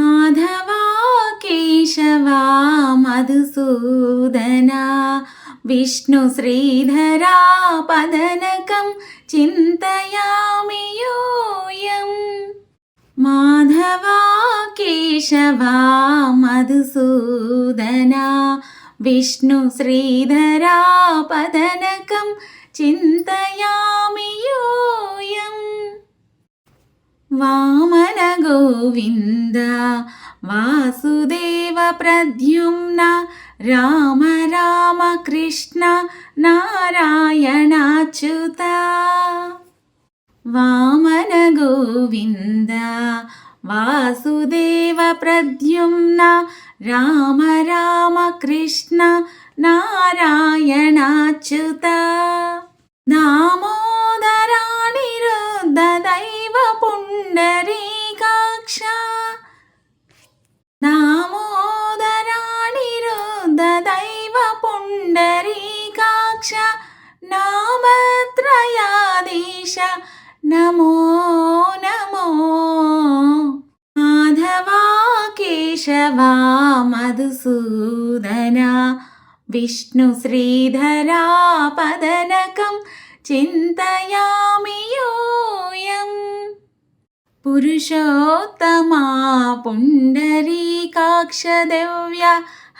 మాధవా కేశవా మధుసూదనా విష్ణు శ్రీధరా పదనకం చింతయామి యూయం. మాధవా కేశవా మధుసూదనా విష్ణు శ్రీధరా పదనకం చింతయామి యూయం. వామన గోవింద వాసుదేవ ప్రద్యుమ్న రామ రామ కృష్ణ నారాయణాచ్యుత. వామన గోవింద వాసుదేవ ప్రద్యుమ్న రామ రామ కృష్ణ నారాయణాచ్యుత. దామోదరానిరుద్ధ దైవ పుండరీకాక్ష. దామోదరానిరుద్ధ దైవ పుండరీకాక్ష నామత్రయాధీశ నమో నమో. మాధవా కేశవా మధుసూదనా విష్ణు శ్రీధరా పదనకం చింతయామి యూయం. పురుషోత్తమా పుండరీకాక్ష దివ్య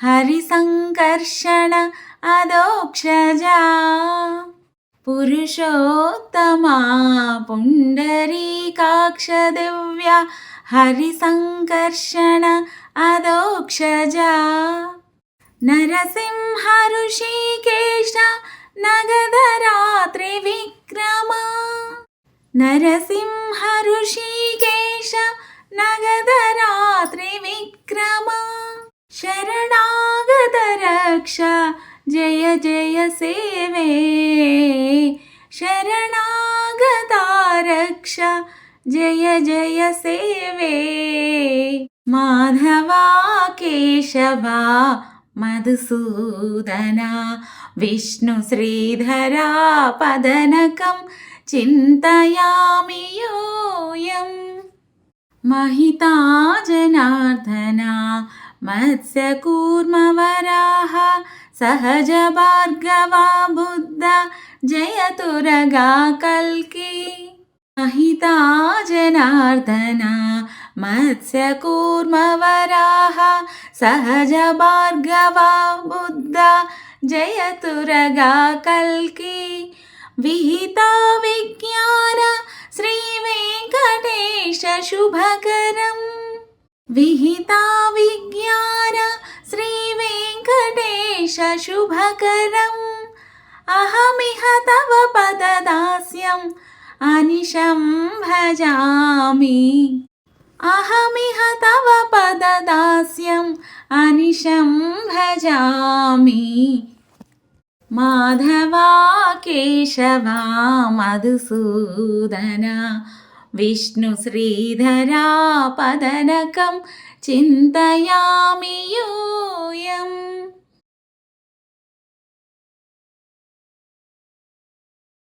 హరిసంకర్షణ అదోక్షజా. పురుషోత్తమా పుండరీకాక్ష దివ్య హరిసంకర్షణ అదోక్షజా. నరసింహ ఋషికేశ నగధరా త్రివిక్రమ. నరసింహ ఋషికేశ నగధరా త్రివిక్రమ. శరణాగత రక్ష జయ జయ సేవే. శరణాగత రక్ష జయ జయ సేవే. మాధవా కేశవా మధుసూదనా విష్ణు శ్రీధరా పదనకం చింతయామి యూయం. మహితా జనార్దనా మత్స్యకూర్మవరాహ సహజ భార్గవా బుద్ధ జయతురగా కల్కి. మహితా జనార్దనా మత్స్యకూర్మవరాహ సహజ భార్గవా బుద్ధ జయతురగా కల్కి. విహితా విజ్ఞాన శ్రీ వెంకటేశ శుభకరం. విహితా విజ్ఞాన శ్రీ వెంకటేశ శుభకరం. అహమిహ తవ పదదాస్యం అనిశం భజామి. అహమిహ తవ పదదాస్యం అనిశం భజామి. మాధవా కేశవా మధుసూదనా విష్ణు శ్రీధరా పదనకం చింతయామి యూయం.